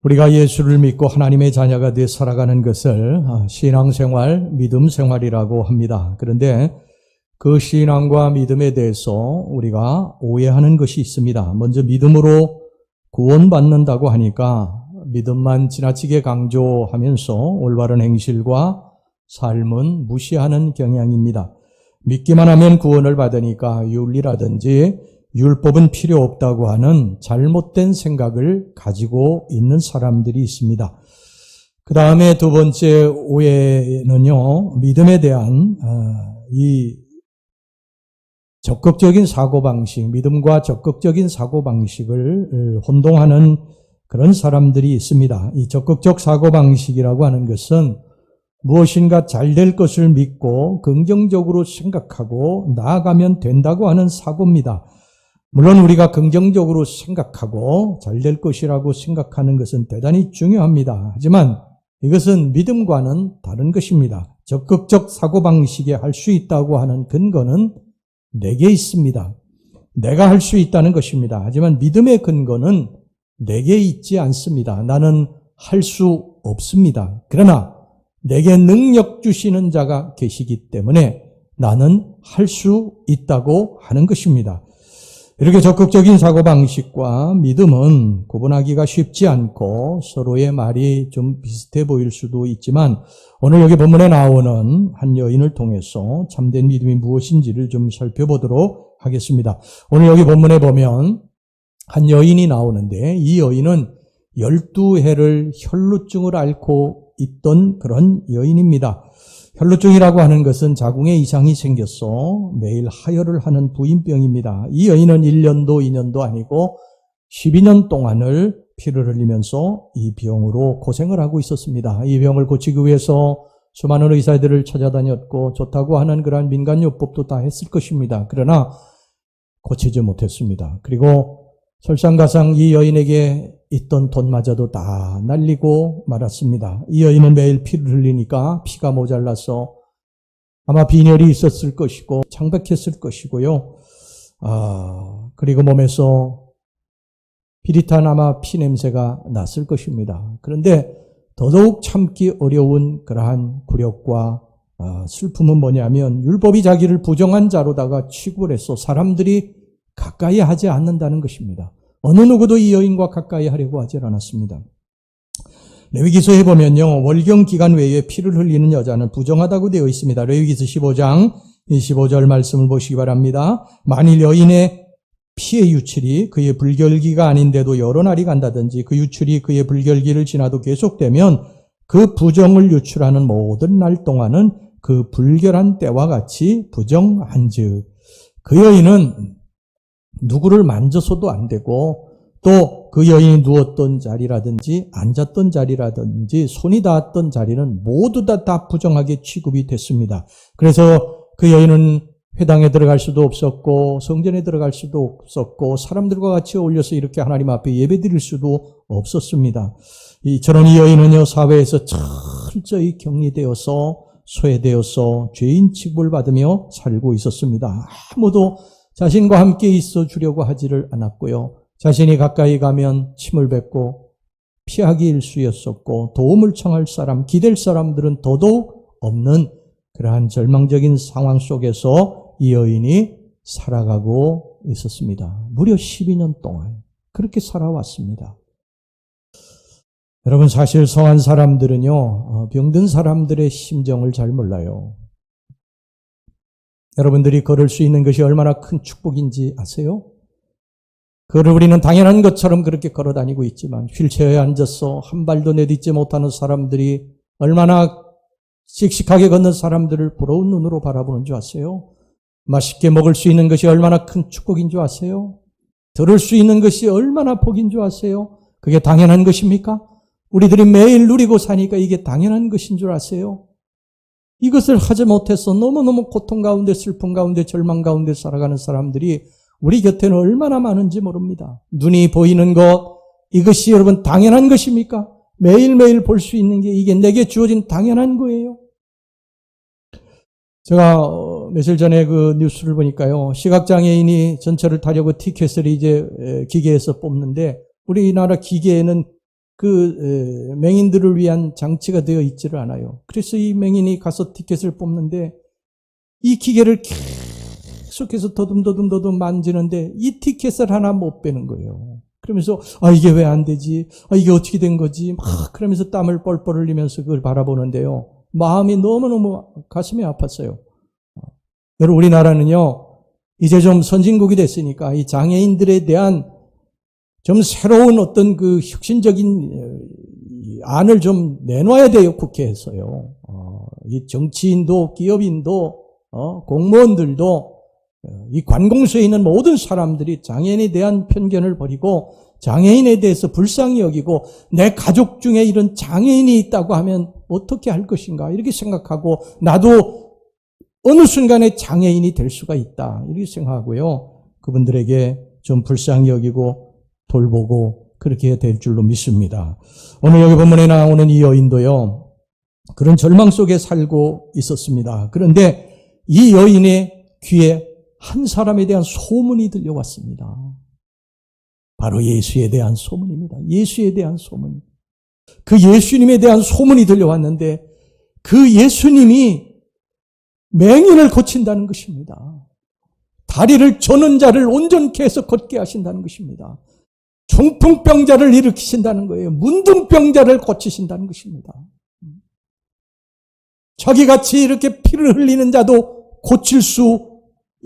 우리가 예수를 믿고 하나님의 자녀가 되어 살아가는 것을 신앙생활, 믿음생활이라고 합니다. 그런데 그 신앙과 믿음에 대해서 우리가 오해하는 것이 있습니다. 먼저 믿음으로 구원받는다고 하니까 믿음만 지나치게 강조하면서 올바른 행실과 삶은 무시하는 경향입니다. 믿기만 하면 구원을 받으니까 윤리라든지 율법은 필요 없다고 하는 잘못된 생각을 가지고 있는 사람들이 있습니다. 그 다음에 두 번째 오해는요, 믿음에 대한 이 적극적인 사고방식, 믿음과 적극적인 사고방식을 혼동하는 그런 사람들이 있습니다. 이 적극적 사고방식이라고 하는 것은 무엇인가 잘 될 것을 믿고 긍정적으로 생각하고 나아가면 된다고 하는 사고입니다. 물론 우리가 긍정적으로 생각하고 잘 될 것이라고 생각하는 것은 대단히 중요합니다. 하지만 이것은 믿음과는 다른 것입니다. 적극적 사고방식에 할 수 있다고 하는 근거는 내게 있습니다. 내가 할 수 있다는 것입니다. 하지만 믿음의 근거는 내게 있지 않습니다. 나는 할 수 없습니다. 그러나 내게 능력 주시는 자가 계시기 때문에 나는 할 수 있다고 하는 것입니다. 이렇게 적극적인 사고방식과 믿음은 구분하기가 쉽지 않고 서로의 말이 좀 비슷해 보일 수도 있지만 오늘 여기 본문에 나오는 한 여인을 통해서 참된 믿음이 무엇인지를 좀 살펴보도록 하겠습니다. 오늘 여기 본문에 보면 한 여인이 나오는데 이 여인은 12해를 혈루증을 앓고 있던 그런 여인입니다. 혈루증이라고 하는 것은 자궁에 이상이 생겨서 매일 하혈을 하는 부인병입니다. 이 여인은 1년도 2년도 아니고 12년 동안을 피를 흘리면서 이 병으로 고생을 하고 있었습니다. 이 병을 고치기 위해서 수많은 의사들을 찾아다녔고 좋다고 하는 그러한 민간요법도 다 했을 것입니다. 그러나 고치지 못했습니다. 그리고 설상가상 이 여인에게 있던 돈마저도 다 날리고 말았습니다. 이 여인은 매일 피를 흘리니까 피가 모자라서 아마 빈혈이 있었을 것이고 창백했을 것이고요. 그리고 몸에서 비릿한 아마 피 냄새가 났을 것입니다. 그런데 더더욱 참기 어려운 그러한 굴욕과 슬픔은 뭐냐면 율법이 자기를 부정한 자로다가 취급을 해서 사람들이 가까이 하지 않는다는 것입니다. 어느 누구도 이 여인과 가까이 하려고 하지 않았습니다. 레위기서에 보면요, 월경 기간 외에 피를 흘리는 여자는 부정하다고 되어 있습니다. 레위기서 15장 25절 말씀을 보시기 바랍니다. 만일 여인의 피의 유출이 그의 불결기가 아닌데도 여러 날이 간다든지 그 유출이 그의 불결기를 지나도 계속되면 그 부정을 유출하는 모든 날 동안은 그 불결한 때와 같이 부정한즉 그 여인은 누구를 만져서도 안 되고 또 그 여인이 누웠던 자리라든지 앉았던 자리라든지 손이 닿았던 자리는 모두 다 부정하게 취급이 됐습니다. 그래서 그 여인은 회당에 들어갈 수도 없었고 성전에 들어갈 수도 없었고 사람들과 같이 어울려서 이렇게 하나님 앞에 예배드릴 수도 없었습니다. 저런 이 여인은요, 사회에서 철저히 격리되어서 소외되어서 죄인 취급을 받으며 살고 있었습니다. 아무도 자신과 함께 있어 주려고 하지를 않았고요. 자신이 가까이 가면 침을 뱉고 피하기 일쑤였었고 도움을 청할 사람, 기댈 사람들은 더더욱 없는 그러한 절망적인 상황 속에서 이 여인이 살아가고 있었습니다. 무려 12년 동안 그렇게 살아왔습니다. 여러분, 사실 성한 사람들은요, 병든 사람들의 심정을 잘 몰라요. 여러분들이 걸을 수 있는 것이 얼마나 큰 축복인지 아세요? 그걸 우리는 당연한 것처럼 그렇게 걸어 다니고 있지만 휠체어에 앉아서 한 발도 내딛지 못하는 사람들이 얼마나 씩씩하게 걷는 사람들을 부러운 눈으로 바라보는 줄 아세요? 맛있게 먹을 수 있는 것이 얼마나 큰 축복인 줄 아세요? 들을 수 있는 것이 얼마나 복인 줄 아세요? 그게 당연한 것입니까? 우리들이 매일 누리고 사니까 이게 당연한 것인 줄 아세요? 이것을 하지 못해서 너무너무 고통 가운데 슬픔 가운데 절망 가운데 살아가는 사람들이 우리 곁에는 얼마나 많은지 모릅니다. 눈이 보이는 것, 이것이 여러분 당연한 것입니까? 매일매일 볼 수 있는 게 이게 내게 주어진 당연한 거예요. 제가 며칠 전에 그 뉴스를 보니까요, 시각장애인이 전철을 타려고 티켓을 이제 기계에서 뽑는데 우리나라 기계에는 맹인들을 위한 장치가 되어 있지를 않아요. 그래서 이 맹인이 가서 티켓을 뽑는데 이 기계를 계속해서 더듬 만지는데 이 티켓을 하나 못 빼는 거예요. 그러면서 이게 왜 안 되지? 이게 어떻게 된 거지? 막 그러면서 땀을 뻘뻘 흘리면서 그걸 바라보는데요. 마음이 너무너무 가슴이 아팠어요. 여러분, 우리나라는요, 이제 좀 선진국이 됐으니까 이 장애인들에 대한 좀 새로운 어떤 혁신적인 안을 좀 내놔야 돼요, 국회에서요. 이 정치인도, 기업인도, 공무원들도, 이 관공서에 있는 모든 사람들이 장애인에 대한 편견을 버리고 장애인에 대해서 불쌍히 여기고 내 가족 중에 이런 장애인이 있다고 하면 어떻게 할 것인가 이렇게 생각하고 나도 어느 순간에 장애인이 될 수가 있다 이렇게 생각하고요. 그분들에게 좀 불쌍히 여기고 돌보고 그렇게 될 줄로 믿습니다. 오늘 여기 본문에 나오는 이 여인도요. 그런 절망 속에 살고 있었습니다. 그런데 이 여인의 귀에 한 사람에 대한 소문이 들려왔습니다. 바로 예수에 대한 소문입니다. 예수에 대한 소문. 그 예수님에 대한 소문이 들려왔는데 그 예수님이 맹인을 고친다는 것입니다. 다리를 저는 자를 온전케 해서 걷게 하신다는 것입니다. 중풍병자를 일으키신다는 거예요. 문둥병자를 고치신다는 것입니다. 자기같이 이렇게 피를 흘리는 자도 고칠 수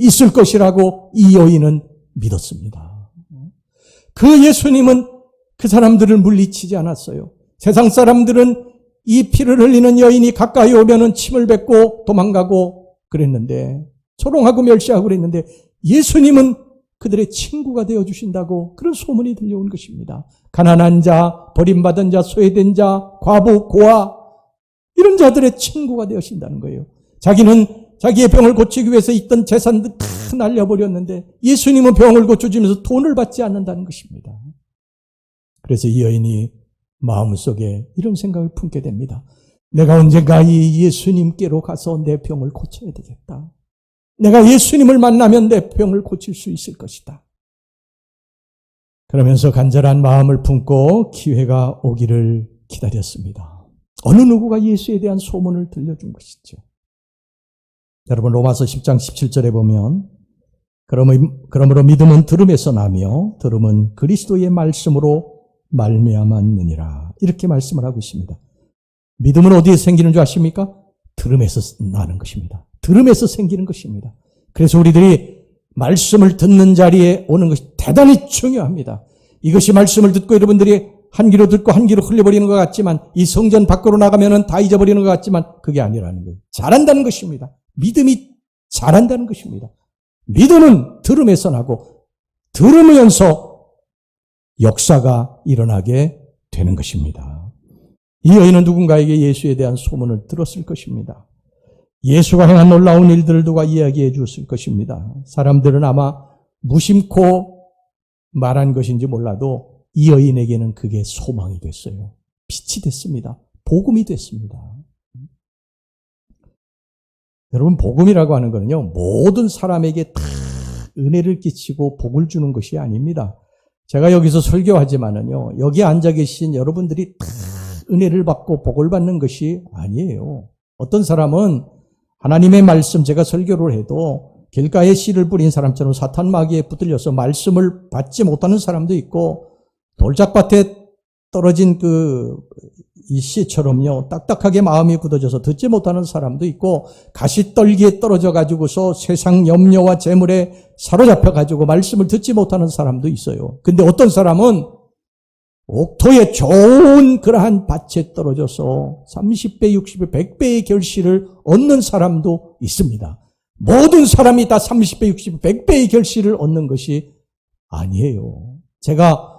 있을 것이라고 이 여인은 믿었습니다. 그 예수님은 그 사람들을 물리치지 않았어요. 세상 사람들은 이 피를 흘리는 여인이 가까이 오면은 침을 뱉고 도망가고 그랬는데, 조롱하고 멸시하고 그랬는데, 예수님은 그들의 친구가 되어주신다고 그런 소문이 들려온 것입니다. 가난한 자, 버림받은 자, 소외된 자, 과부, 고아, 이런 자들의 친구가 되어신다는 거예요. 자기는 자기의 병을 고치기 위해서 있던 재산도 다 날려버렸는데 예수님은 병을 고쳐주면서 돈을 받지 않는다는 것입니다. 그래서 이 여인이 마음속에 이런 생각을 품게 됩니다. 내가 언젠가 이 예수님께로 가서 내 병을 고쳐야 되겠다. 내가 예수님을 만나면 내 병을 고칠 수 있을 것이다. 그러면서 간절한 마음을 품고 기회가 오기를 기다렸습니다. 어느 누구가 예수에 대한 소문을 들려준 것이죠. 여러분, 로마서 10장 17절에 보면 그러므로 믿음은 들음에서 나며 들음은 그리스도의 말씀으로 말미암았느니라 이렇게 말씀을 하고 있습니다. 믿음은 어디에 생기는 줄 아십니까? 들음에서 나는 것입니다. 들음에서 생기는 것입니다. 그래서 우리들이 말씀을 듣는 자리에 오는 것이 대단히 중요합니다. 이것이 말씀을 듣고 여러분들이 한 귀로 듣고 한 귀로 흘려버리는 것 같지만 이 성전 밖으로 나가면은 다 잊어버리는 것 같지만 그게 아니라는 거예요. 잘한다는 것입니다. 믿음이 잘한다는 것입니다. 믿음은 들음에서 나고 들으면서 역사가 일어나게 되는 것입니다. 이 여인은 누군가에게 예수에 대한 소문을 들었을 것입니다. 예수가 행한 놀라운 일들을 누가 이야기해 주었을 것입니다. 사람들은 아마 무심코 말한 것인지 몰라도 이 여인에게는 그게 소망이 됐어요. 빛이 됐습니다. 복음이 됐습니다. 여러분, 복음이라고 하는 거는요, 모든 사람에게 다 은혜를 끼치고 복을 주는 것이 아닙니다. 제가 여기서 설교하지만은요, 여기 앉아 계신 여러분들이 다 은혜를 받고 복을 받는 것이 아니에요. 어떤 사람은 하나님의 말씀, 제가 설교를 해도 길가에 씨를 뿌린 사람처럼 사탄 마귀에 붙들려서 말씀을 받지 못하는 사람도 있고, 돌짝밭에 떨어진 이 씨처럼요, 딱딱하게 마음이 굳어져서 듣지 못하는 사람도 있고, 가시떨기에 떨어져 가지고서 세상 염려와 재물에 사로잡혀 가지고 말씀을 듣지 못하는 사람도 있어요. 근데 어떤 사람은 옥토에 좋은 그러한 밭에 떨어져서 30배, 60배, 100배의 결실을 얻는 사람도 있습니다. 모든 사람이 다 30배, 60배, 100배의 결실을 얻는 것이 아니에요. 제가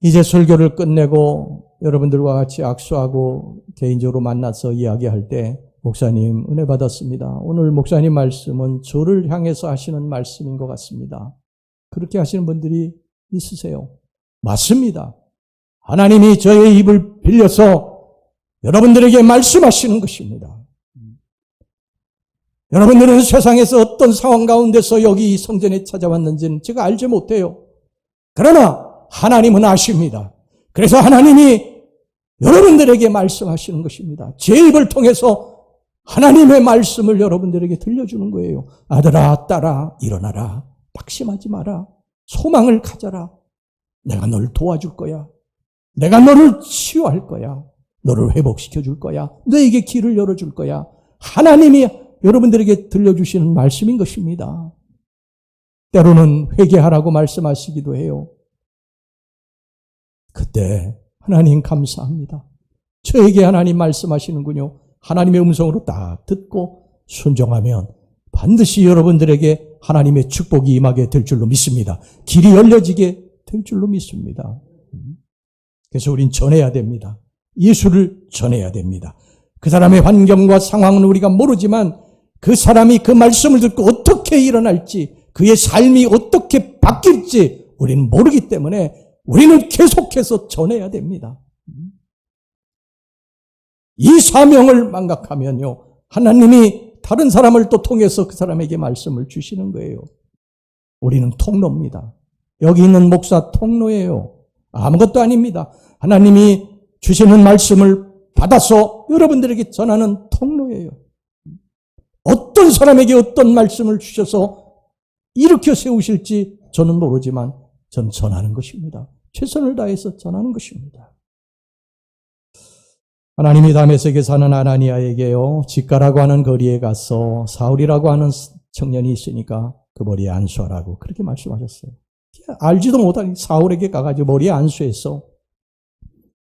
이제 설교를 끝내고 여러분들과 같이 악수하고 개인적으로 만나서 이야기할 때, 목사님 은혜 받았습니다. 오늘 목사님 말씀은 저를 향해서 하시는 말씀인 것 같습니다. 그렇게 하시는 분들이 있으세요. 맞습니다. 하나님이 저의 입을 빌려서 여러분들에게 말씀하시는 것입니다. 여러분들은 세상에서 어떤 상황 가운데서 여기 성전에 찾아왔는지는 제가 알지 못해요. 그러나 하나님은 아십니다. 그래서 하나님이 여러분들에게 말씀하시는 것입니다. 제 입을 통해서 하나님의 말씀을 여러분들에게 들려주는 거예요. 아들아, 딸아, 일어나라. 낙심하지 마라. 소망을 가져라. 내가 너를 도와줄 거야. 내가 너를 치유할 거야. 너를 회복시켜 줄 거야. 너에게 길을 열어줄 거야. 하나님이 여러분들에게 들려주시는 말씀인 것입니다. 때로는 회개하라고 말씀하시기도 해요. 그때 하나님 감사합니다. 저에게 하나님 말씀하시는군요. 하나님의 음성으로 딱 듣고 순종하면 반드시 여러분들에게 하나님의 축복이 임하게 될 줄로 믿습니다. 길이 열려지게 될 줄로 믿습니다. 그래서 우린 전해야 됩니다. 예수를 전해야 됩니다. 그 사람의 환경과 상황은 우리가 모르지만 그 사람이 그 말씀을 듣고 어떻게 일어날지, 그의 삶이 어떻게 바뀔지 우리는 모르기 때문에 우리는 계속해서 전해야 됩니다. 이 사명을 망각하면요, 하나님이 다른 사람을 또 통해서 그 사람에게 말씀을 주시는 거예요. 우리는 통로입니다. 여기 있는 목사 통로예요. 아무것도 아닙니다. 하나님이 주시는 말씀을 받아서 여러분들에게 전하는 통로예요. 어떤 사람에게 어떤 말씀을 주셔서 일으켜 세우실지 저는 모르지만 저는 전하는 것입니다. 최선을 다해서 전하는 것입니다. 하나님이 다메섹에 사는 아나니아에게요, 직가라고 하는 거리에 가서 사울이라고 하는 청년이 있으니까 그 머리에 안수하라고 그렇게 말씀하셨어요. 알지도 못하니 사울에게 가가지고 머리에 안수해서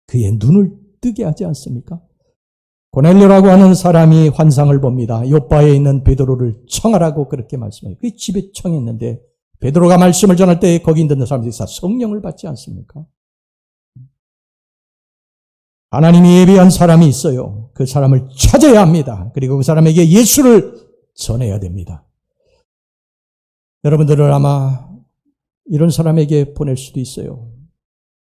그의 눈을 뜨게 하지 않습니까? 고넬료라고 하는 사람이 환상을 봅니다. 요바에 있는 베드로를 청하라고 그렇게 말씀해요. 그 집에 청했는데 베드로가 말씀을 전할 때 거기 있는 사람들이 다 성령을 받지 않습니까? 하나님이 예비한 사람이 있어요. 그 사람을 찾아야 합니다. 그리고 그 사람에게 예수를 전해야 됩니다. 여러분들을 아마 이런 사람에게 보낼 수도 있어요.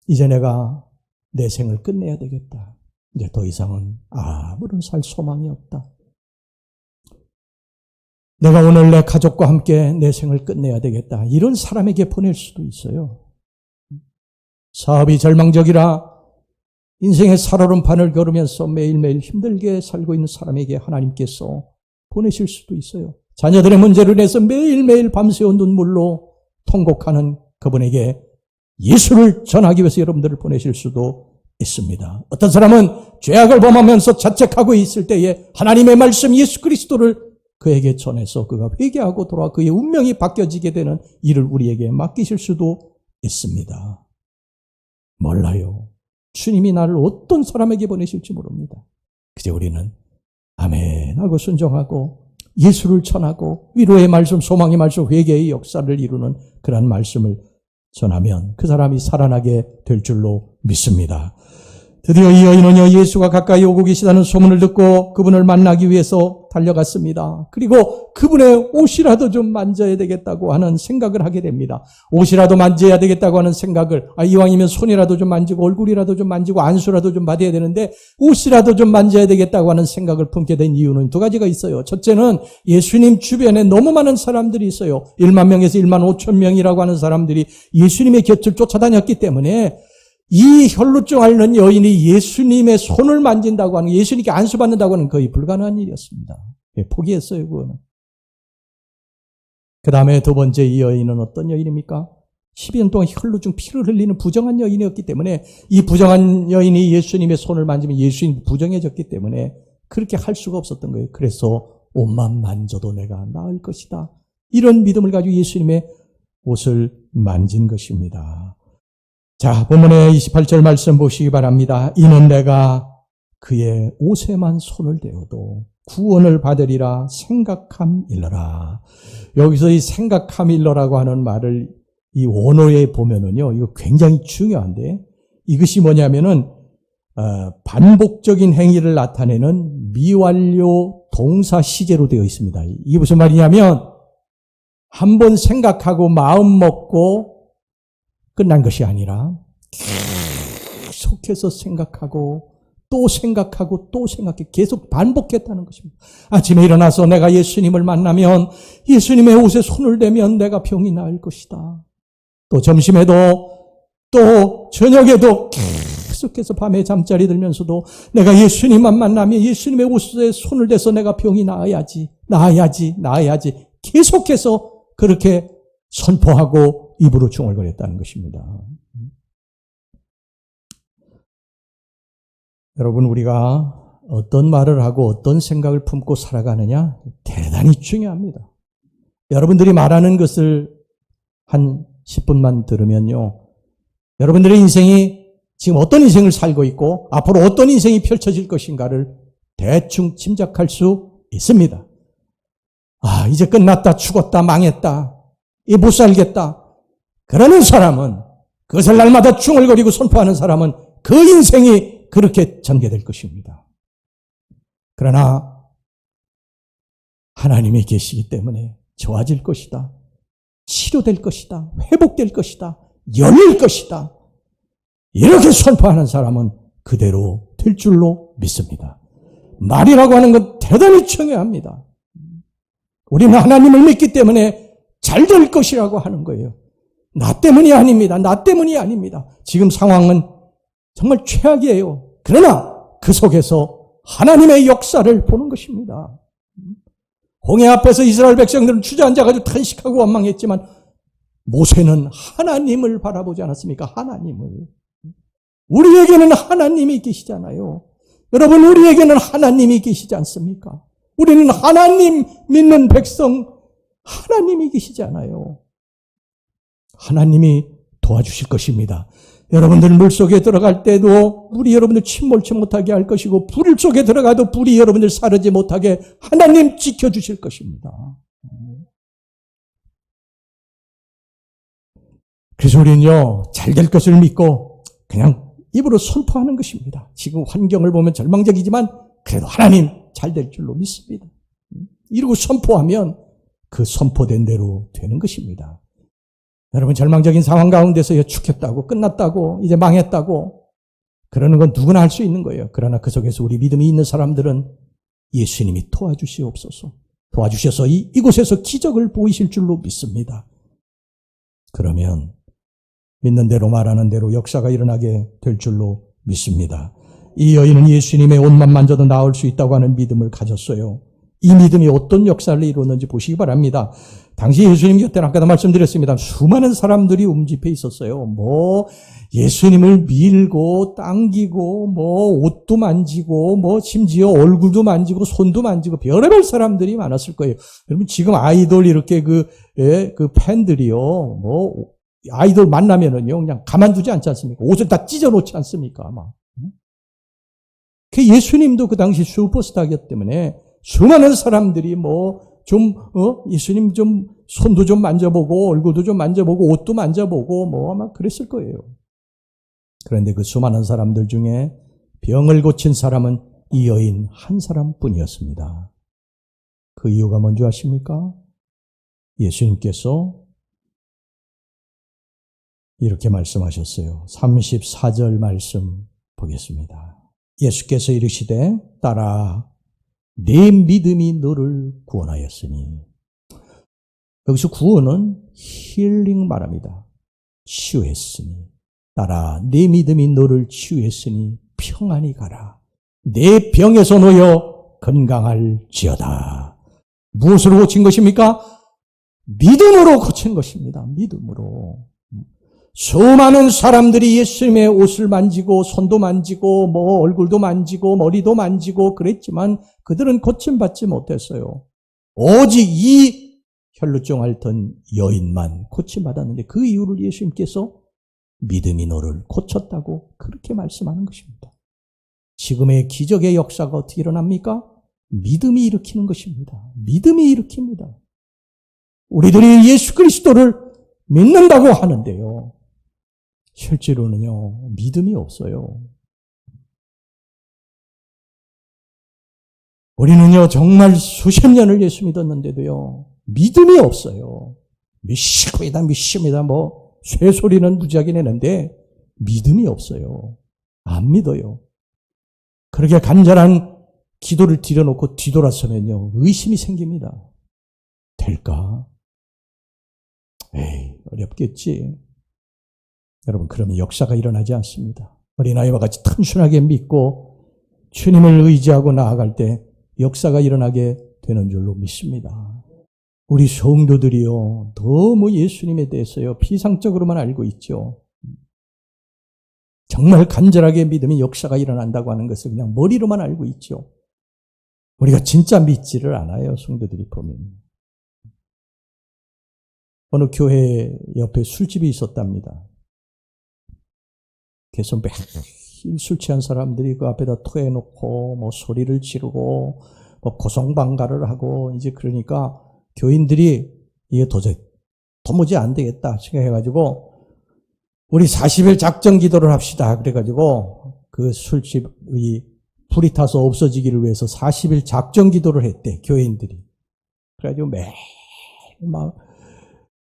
이제 내가 내 생을 끝내야 되겠다. 이제 더 이상은 아무런 살 소망이 없다. 내가 오늘 내 가족과 함께 내 생을 끝내야 되겠다. 이런 사람에게 보낼 수도 있어요. 사업이 절망적이라 인생의 살얼음판을 걸으면서 매일매일 힘들게 살고 있는 사람에게 하나님께서 보내실 수도 있어요. 자녀들의 문제를 인해서 매일매일 밤새워 눈물로 통곡하는 그분에게 예수를 전하기 위해서 여러분들을 보내실 수도 있습니다. 어떤 사람은 죄악을 범하면서 자책하고 있을 때에 하나님의 말씀 예수 그리스도를 그에게 전해서 그가 회개하고 돌아와 그의 운명이 바뀌어지게 되는 일을 우리에게 맡기실 수도 있습니다. 몰라요. 주님이 나를 어떤 사람에게 보내실지 모릅니다. 그저 우리는 아멘 하고 순종하고 예수를 전하고 위로의 말씀, 소망의 말씀, 회개의 역사를 이루는 그런 말씀을 전하면 그 사람이 살아나게 될 줄로 믿습니다. 드디어 이 여인은요, 예수가 가까이 오고 계시다는 소문을 듣고 그분을 만나기 위해서 달려갔습니다. 그리고 그분의 옷이라도 좀 만져야 되겠다고 하는 생각을 하게 됩니다. 옷이라도 만져야 되겠다고 하는 생각을, 이왕이면 손이라도 좀 만지고 얼굴이라도 좀 만지고 안수라도 좀 받아야 되는데 옷이라도 좀 만져야 되겠다고 하는 생각을 품게 된 이유는 두 가지가 있어요. 첫째는 예수님 주변에 너무 많은 사람들이 있어요. 1만 명에서 1만 5천 명이라고 하는 사람들이 예수님의 곁을 쫓아다녔기 때문에 이 혈루증 앓는 여인이 예수님의 손을 만진다고 하는, 예수님께 안수받는다고 하는 거의 불가능한 일이었습니다. 포기했어요, 그거는. 그 다음에 두 번째 이 여인은 어떤 여인입니까? 12년 동안 혈루증 피를 흘리는 부정한 여인이었기 때문에 이 부정한 여인이 예수님의 손을 만지면 예수님이 부정해졌기 때문에 그렇게 할 수가 없었던 거예요. 그래서 옷만 만져도 내가 나을 것이다. 이런 믿음을 가지고 예수님의 옷을 만진 것입니다. 자, 본문의 28절 말씀 보시기 바랍니다. 이는 내가 그의 옷에만 손을 대어도 구원을 받으리라 생각함일러라. 여기서 이 생각함일러라고 하는 말을 이 원어에 보면은요, 이거 굉장히 중요한데, 이것이 뭐냐면은 반복적인 행위를 나타내는 미완료 동사 시제로 되어 있습니다. 이게 무슨 말이냐면 한번 생각하고 마음 먹고 끝난 것이 아니라 계속해서 생각하고 또 생각하고 또 생각해 계속 반복했다는 것입니다. 아침에 일어나서 내가 예수님을 만나면 예수님의 옷에 손을 대면 내가 병이 나을 것이다. 또 점심에도 또 저녁에도 계속해서 밤에 잠자리 들면서도 내가 예수님만 만나면 예수님의 옷에 손을 대서 내가 병이 나아야지 계속해서 그렇게 선포하고 입으로 중얼거렸다는 것입니다. 여러분, 우리가 어떤 말을 하고 어떤 생각을 품고 살아가느냐 대단히 중요합니다. 여러분들이 말하는 것을 한 10분만 들으면요, 여러분들의 인생이 지금 어떤 인생을 살고 있고 앞으로 어떤 인생이 펼쳐질 것인가를 대충 짐작할 수 있습니다. 아, 이제 끝났다, 죽었다, 망했다, 이 못 살겠다, 그러는 사람은, 그것을 날마다 중얼거리고 선포하는 사람은 그 인생이 그렇게 전개될 것입니다. 그러나 하나님이 계시기 때문에 좋아질 것이다, 치료될 것이다, 회복될 것이다, 열릴 것이다, 이렇게 선포하는 사람은 그대로 될 줄로 믿습니다. 말이라고 하는 건 대단히 중요합니다. 우리는 하나님을 믿기 때문에 잘 될 것이라고 하는 거예요. 나 때문이 아닙니다. 나 때문이 아닙니다. 지금 상황은 정말 최악이에요. 그러나 그 속에서 하나님의 역사를 보는 것입니다. 홍해 앞에서 이스라엘 백성들은 주저앉아가지고 탄식하고 원망했지만 모세는 하나님을 바라보지 않았습니까? 하나님을. 우리에게는 하나님이 계시잖아요. 여러분, 우리에게는 하나님이 계시지 않습니까? 우리는 하나님 믿는 백성, 하나님이 계시잖아요. 하나님이 도와주실 것입니다. 여러분들 물속에 들어갈 때도 물이 여러분들 침몰치 못하게 할 것이고, 불 속에 들어가도 불이 여러분들 사르지 못하게 하나님 지켜주실 것입니다. 그래서 우리는요, 잘 될 것을 믿고 그냥 입으로 선포하는 것입니다. 지금 환경을 보면 절망적이지만 그래도 하나님 잘 될 줄로 믿습니다. 이러고 선포하면 그 선포된 대로 되는 것입니다. 여러분, 절망적인 상황 가운데서 죽겠다고, 끝났다고, 이제 망했다고 그러는 건 누구나 할 수 있는 거예요. 그러나 그 속에서 우리 믿음이 있는 사람들은 예수님이 도와주시옵소서, 도와주셔서 이곳에서 기적을 보이실 줄로 믿습니다. 그러면 믿는 대로 말하는 대로 역사가 일어나게 될 줄로 믿습니다. 이 여인은 예수님의 옷만 만져도 나을 수 있다고 하는 믿음을 가졌어요. 이 믿음이 어떤 역사를 이루었는지 보시기 바랍니다. 당시 예수님 곁에는 아까도 말씀드렸습니다. 수많은 사람들이 움집해 있었어요. 예수님을 밀고 당기고 옷도 만지고 심지어 얼굴도 만지고 손도 만지고 별의별 사람들이 많았을 거예요. 여러분, 지금 아이돌 이렇게 그 팬들이요, 아이돌 만나면은요 그냥 가만두지 않지 않습니까? 옷을 다 찢어놓지 않습니까? 아마. 그 예수님도 그 당시 슈퍼스타이기 때문에 수많은 사람들이 예수님 좀 손도 좀 만져보고 얼굴도 좀 만져보고 옷도 만져보고 아마 그랬을 거예요. 그런데 그 수많은 사람들 중에 병을 고친 사람은 이 여인 한 사람뿐이었습니다. 그 이유가 뭔지 아십니까? 예수님께서 이렇게 말씀하셨어요. 34절 말씀 보겠습니다. 예수께서 이르시되 따라 내 믿음이 너를 구원하였으니. 여기서 구원은 힐링 말합니다. 치유했으니. 따라 내 믿음이 너를 치유했으니 평안히 가라. 내 병에서 놓여 건강할지어다. 무엇으로 고친 것입니까? 믿음으로 고친 것입니다. 믿음으로. 수많은 사람들이 예수님의 옷을 만지고 손도 만지고 얼굴도 만지고 머리도 만지고 그랬지만 그들은 고침받지 못했어요. 오직 이 혈루증 앓던 여인만 고침받았는데 그 이유를 예수님께서 믿음이 너를 고쳤다고 그렇게 말씀하는 것입니다. 지금의 기적의 역사가 어떻게 일어납니까? 믿음이 일으키는 것입니다. 믿음이 일으킵니다. 우리들이 예수 그리스도를 믿는다고 하는데요, 실제로는요 믿음이 없어요. 우리는요 정말 수십 년을 예수 믿었는데도요 믿음이 없어요. 믿습니다 쇠소리는 무지하게 내는데 믿음이 없어요. 안 믿어요. 그렇게 간절한 기도를 드려놓고 뒤돌아서면요 의심이 생깁니다. 될까? 에이, 어렵겠지. 여러분, 그러면 역사가 일어나지 않습니다. 어린아이와 같이 단순하게 믿고 주님을 의지하고 나아갈 때 역사가 일어나게 되는 줄로 믿습니다. 우리 성도들이요, 너무 예수님에 대해서요, 피상적으로만 알고 있죠. 정말 간절하게 믿으면 역사가 일어난다고 하는 것을 그냥 머리로만 알고 있죠. 우리가 진짜 믿지를 않아요, 성도들이 보면. 어느 교회 옆에 술집이 있었답니다. 그래서 매일 술 취한 사람들이 그 앞에다 토해놓고 뭐 소리를 지르고 뭐 고성방가를 하고, 이제 그러니까 교인들이 이게 도무지 안 되겠다 생각해가지고 우리 40일 작전 기도를 합시다. 그래가지고 그 술집이 불이 타서 없어지기를 위해서 40일 작전 기도를 했대, 교인들이. 그래가지고 매일 막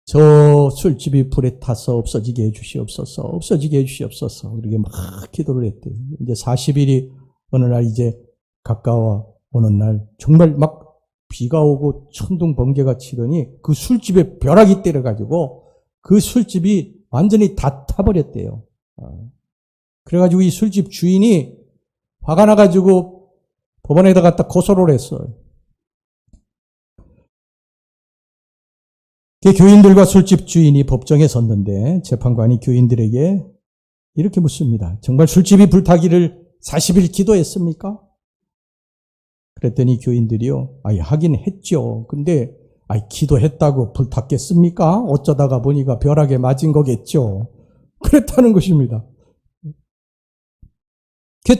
저 술집이 불에 타서 없어지게 해주시옵소서, 없어지게 해주시옵소서, 그렇게 막 기도를 했대. 이제 40일이 어느 날 이제 가까워 오는 날 정말 막 비가 오고 천둥 번개가 치더니 그 술집에 벼락이 때려가지고 그 술집이 완전히 다 타버렸대요. 그래가지고 이 술집 주인이 화가 나가지고 법원에다 갖다 고소를 했어요. 교인들과 술집 주인이 법정에 섰는데 재판관이 교인들에게 이렇게 묻습니다. 정말 술집이 불타기를 40일 기도했습니까? 그랬더니 교인들이요, 하긴 했죠. 근데 기도했다고 불탔겠습니까? 어쩌다가 보니까 벼락에 맞은 거겠죠. 그랬다는 것입니다.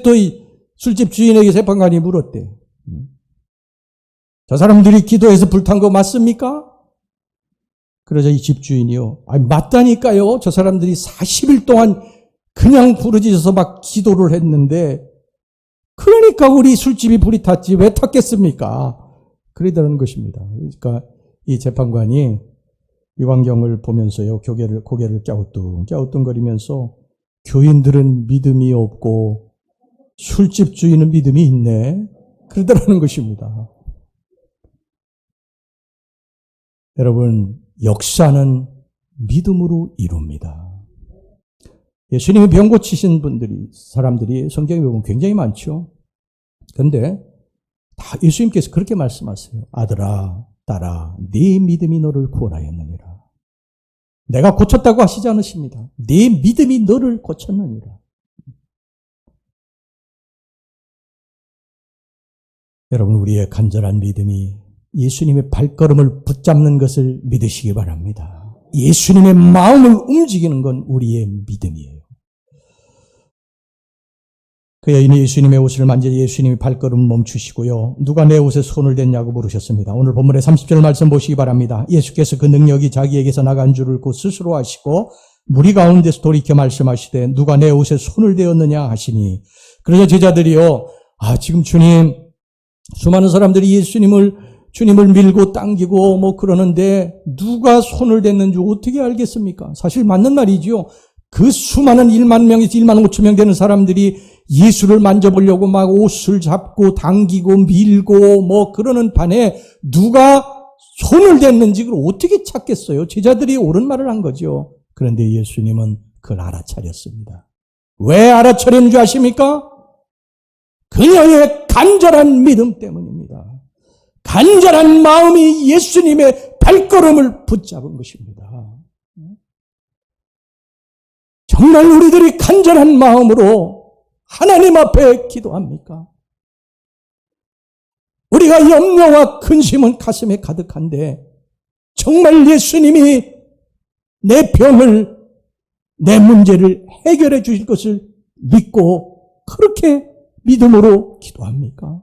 또 이 술집 주인에게 재판관이 물었대. 저 사람들이 기도해서 불탄 거 맞습니까? 그러자 이 집주인이요, 맞다니까요. 저 사람들이 40일 동안 그냥 부르짖어서 막 기도를 했는데, 그러니까 우리 술집이 불이 탔지 왜 탔겠습니까? 그러더라는 것입니다. 그러니까 이 재판관이 이 광경을 보면서요, 고개를 갸우뚱거리면서 교인들은 믿음이 없고 술집 주인은 믿음이 있네, 그러더라는 것입니다. 여러분, 역사는 믿음으로 이룹니다. 예수님이 병 고치신 사람들이 성경에 보면 굉장히 많죠. 그런데 다 예수님께서 그렇게 말씀하세요. 아들아, 딸아, 네 믿음이 너를 구원하였느니라. 내가 고쳤다고 하시지 않으십니다. 네 믿음이 너를 고쳤느니라. 여러분, 우리의 간절한 믿음이 예수님의 발걸음을 붙잡는 것을 믿으시기 바랍니다. 예수님의 마음을 움직이는 건 우리의 믿음이에요. 그 여인이 예수님의 옷을 만져 예수님이 발걸음 멈추시고요, 누가 내 옷에 손을 댔냐고 물으셨습니다. 오늘 본문의 30절 말씀 보시기 바랍니다. 예수께서 그 능력이 자기에게서 나간 줄을 곧 스스로 아시고 무리 가운데서 돌이켜 말씀하시되 누가 내 옷에 손을 대었느냐 하시니, 그러자 제자들이요, 지금 주님, 수많은 사람들이 주님을 밀고 당기고 뭐 그러는데 누가 손을 댔는지 어떻게 알겠습니까? 사실 맞는 말이죠. 그 수많은 1만 명에서 1만 5천 명 되는 사람들이 예수를 만져보려고 막 옷을 잡고 당기고 밀고 뭐 그러는 판에 누가 손을 댔는지 그걸 어떻게 찾겠어요? 제자들이 옳은 말을 한 거죠. 그런데 예수님은 그걸 알아차렸습니다. 왜 알아차린 줄 아십니까? 그녀의 간절한 믿음 때문입니다. 간절한 마음이 예수님의 발걸음을 붙잡은 것입니다. 정말 우리들이 간절한 마음으로 하나님 앞에 기도합니까? 우리가 염려와 근심은 가슴에 가득한데 정말 예수님이 내 병을, 내 문제를 해결해 주실 것을 믿고 그렇게 믿음으로 기도합니까?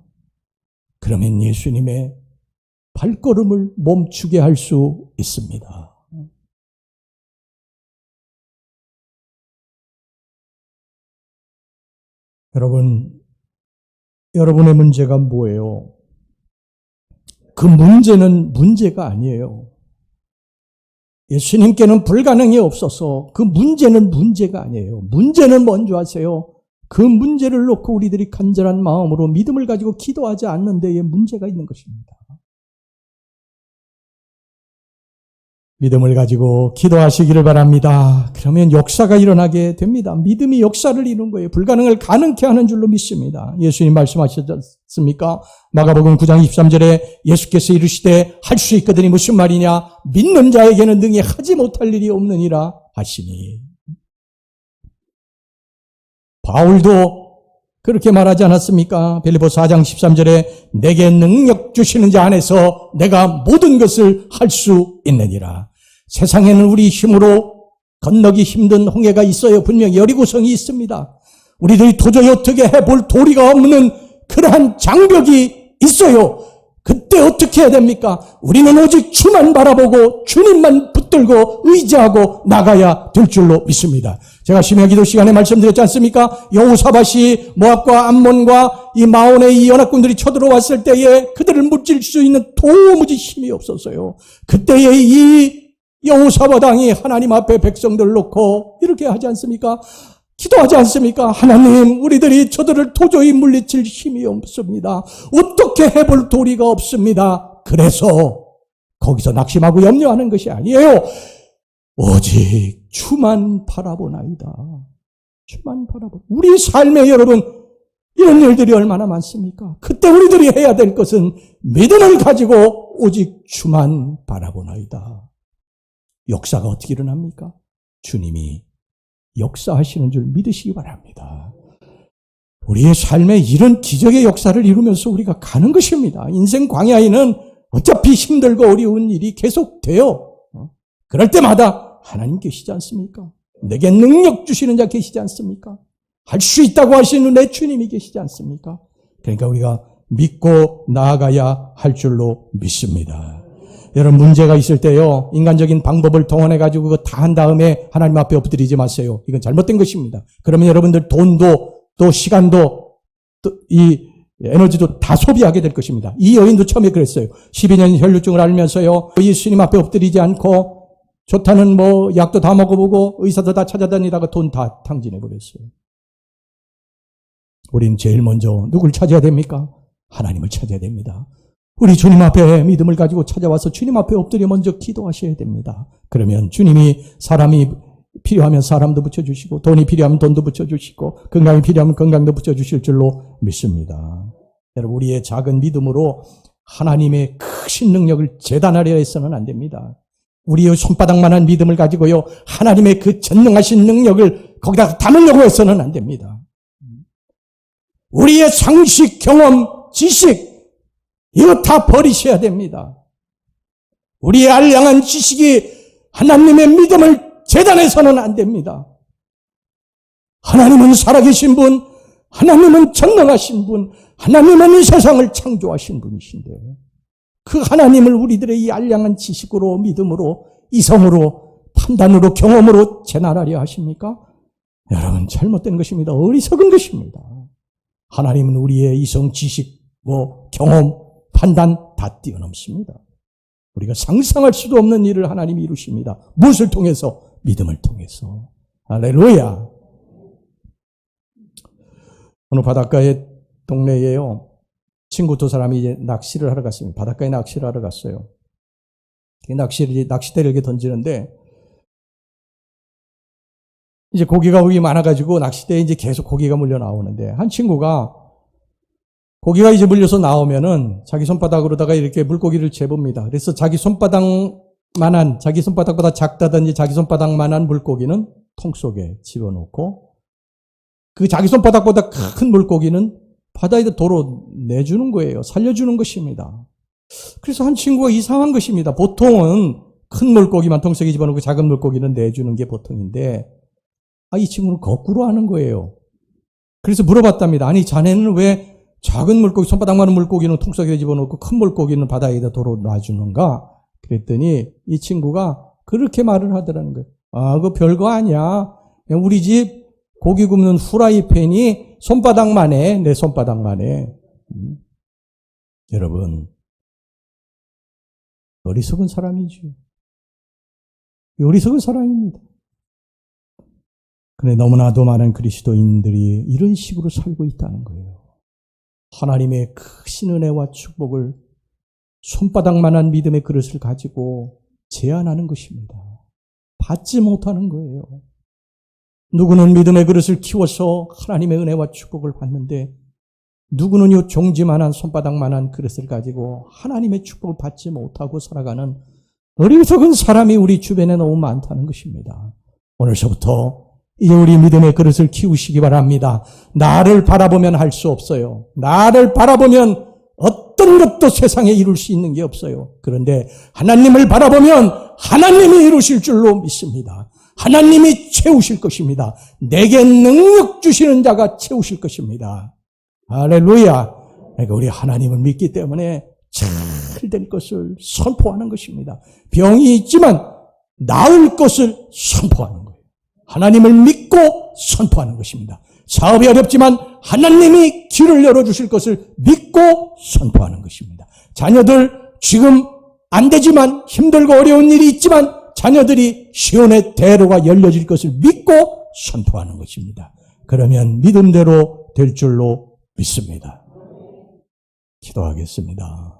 그러면 예수님의 발걸음을 멈추게 할 수 있습니다. 여러분의 문제가 뭐예요? 그 문제는 문제가 아니에요. 예수님께는 불가능이 없어서 그 문제는 문제가 아니에요. 문제는 뭔지 아세요? 그 문제를 놓고 우리들이 간절한 마음으로 믿음을 가지고 기도하지 않는 데에 문제가 있는 것입니다. 믿음을 가지고 기도하시기를 바랍니다. 그러면 역사가 일어나게 됩니다. 믿음이 역사를 이루는 거예요. 불가능을 가능케 하는 줄로 믿습니다. 예수님 말씀하셨지 않습니까? 마가복음 9장 23절에 예수께서 이르시되 할 수 있거든이 무슨 말이냐? 믿는 자에게는 능히 하지 못할 일이 없느니라 하시니. 바울도 그렇게 말하지 않았습니까? 빌립보 4장 13절에 내게 능력 주시는 자 안에서 내가 모든 것을 할 수 있느니라. 세상에는 우리 힘으로 건너기 힘든 홍해가 있어요. 분명히 여리고성이 있습니다. 우리들이 도저히 어떻게 해볼 도리가 없는 그러한 장벽이 있어요. 그때 어떻게 해야 됩니까? 우리는 오직 주만 바라보고 주님만 붙들고 의지하고 나가야 될 줄로 믿습니다. 제가 심야 기도 시간에 말씀드렸지 않습니까? 여호사밧이 모압과 암몬과 이 마온의 이 연합군들이 쳐들어왔을 때에 그들을 무찔 수 있는 도무지 힘이 없었어요. 그때에 이 여호사밧 왕이 하나님 앞에 백성들을 놓고 이렇게 하지 않습니까? 기도하지 않습니까? 하나님, 우리들이 저들을 도저히 물리칠 힘이 없습니다. 어떻게 해볼 도리가 없습니다. 그래서 거기서 낙심하고 염려하는 것이 아니에요. 오직 주만 바라보나이다. 주만 바라보. 우리 삶에 여러분 이런 일들이 얼마나 많습니까? 그때 우리들이 해야 될 것은 믿음을 가지고 오직 주만 바라보나이다. 역사가 어떻게 일어납니까? 주님이 역사하시는 줄 믿으시기 바랍니다. 우리의 삶에 이런 기적의 역사를 이루면서 우리가 가는 것입니다. 인생 광야에는 어차피 힘들고 어려운 일이 계속돼요. 그럴 때마다 하나님 계시지 않습니까? 내게 능력 주시는 자 계시지 않습니까? 할 수 있다고 하시는 내 주님이 계시지 않습니까? 그러니까 우리가 믿고 나아가야 할 줄로 믿습니다. 여러분 문제가 있을 때요. 인간적인 방법을 동원해가지고 그거 다 한 다음에 하나님 앞에 엎드리지 마세요. 이건 잘못된 것입니다. 그러면 여러분들 돈도 또 시간도 또 이 에너지도 다 소비하게 될 것입니다. 이 여인도 처음에 그랬어요. 12년 혈류증을 앓면서요. 예수님 앞에 엎드리지 않고 좋다는 뭐 약도 다 먹어보고 의사도 다 찾아다니다가 돈 다 탕진해버렸어요. 우린 제일 먼저 누굴 찾아야 됩니까? 하나님을 찾아야 됩니다. 우리 주님 앞에 믿음을 가지고 찾아와서 주님 앞에 엎드려 먼저 기도하셔야 됩니다. 그러면 주님이 사람이 필요하면 사람도 붙여주시고 돈이 필요하면 돈도 붙여주시고 건강이 필요하면 건강도 붙여주실 줄로 믿습니다. 여러분 우리의 작은 믿음으로 하나님의 크신 능력을 재단하려 해서는 안 됩니다. 우리의 손바닥만한 믿음을 가지고요 하나님의 그 전능하신 능력을 거기다 담으려고 해서는 안 됩니다. 우리의 상식, 경험, 지식 이거 다 버리셔야 됩니다. 우리의 알량한 지식이 하나님의 믿음을 재단해서는 안 됩니다. 하나님은 살아계신 분, 하나님은 전능하신 분, 하나님은 이 세상을 창조하신 분이신데 그 하나님을 우리들의 이 알량한 지식으로 믿음으로 이성으로 판단으로 경험으로 재단하려 하십니까? 여러분 잘못된 것입니다. 어리석은 것입니다. 하나님은 우리의 이성, 지식, 경험, 판단 다 뛰어넘습니다. 우리가 상상할 수도 없는 일을 하나님이 이루십니다. 무엇을 통해서? 믿음을 통해서. 할렐루야. 어느 바닷가의 동네에요. 친구 두 사람이 이제 낚시를 하러 갔습니다. 바닷가에 낚시를 하러 갔어요. 낚시대를 이렇게 던지는데 이제 고기가 많아가지고 낚시대에 이제 계속 고기가 물려 나오는데 한 친구가 고기가 이제 물려서 나오면은 자기 손바닥으로다가 이렇게 물고기를 재봅니다. 그래서 자기 손바닥만한, 자기 손바닥보다 작다든지 자기 손바닥만한 물고기는 통 속에 집어넣고 그 자기 손바닥보다 큰 물고기는 바다에다 도로 내주는 거예요. 살려주는 것입니다. 그래서 한 친구가 이상한 것입니다. 보통은 큰 물고기만 통 속에 집어넣고 작은 물고기는 내주는 게 보통인데 이 친구는 거꾸로 하는 거예요. 그래서 물어봤답니다. 아니 자네는 왜 작은 물고기, 손바닥만한 물고기는 통속에 집어넣고 큰 물고기는 바다에다 도로 놔주는가? 그랬더니 이 친구가 그렇게 말을 하더라는 거예요. 그거 별거 아니야. 우리 집 고기 굽는 후라이팬이 손바닥만 해. 내 손바닥만 해. 여러분, 어리석은 사람이죠. 어리석은 사람입니다. 그런데 너무나도 많은 그리스도인들이 이런 식으로 살고 있다는 거예요. 하나님의 크신 은혜와 축복을 손바닥만한 믿음의 그릇을 가지고 제한하는 것입니다. 받지 못하는 거예요. 누구는 믿음의 그릇을 키워서 하나님의 은혜와 축복을 받는데 누구는요 종지만한 손바닥만한 그릇을 가지고 하나님의 축복을 받지 못하고 살아가는 어리석은 사람이 우리 주변에 너무 많다는 것입니다. 오늘서부터 이제 우리 믿음의 그릇을 키우시기 바랍니다. 나를 바라보면 할 수 없어요. 나를 바라보면 어떤 것도 세상에 이룰 수 있는 게 없어요. 그런데 하나님을 바라보면 하나님이 이루실 줄로 믿습니다. 하나님이 채우실 것입니다. 내게 능력 주시는 자가 채우실 것입니다. 할렐루야. 그러니까 우리 하나님을 믿기 때문에 잘 될 것을 선포하는 것입니다. 병이 있지만 나을 것을 선포하는 거예요. 하나님을 믿고 선포하는 것입니다. 사업이 어렵지만 하나님이 길을 열어주실 것을 믿고 선포하는 것입니다. 자녀들 지금 안 되지만 힘들고 어려운 일이 있지만 자녀들이 시온의 대로가 열려질 것을 믿고 선포하는 것입니다. 그러면 믿음대로 될 줄로 믿습니다. 기도하겠습니다.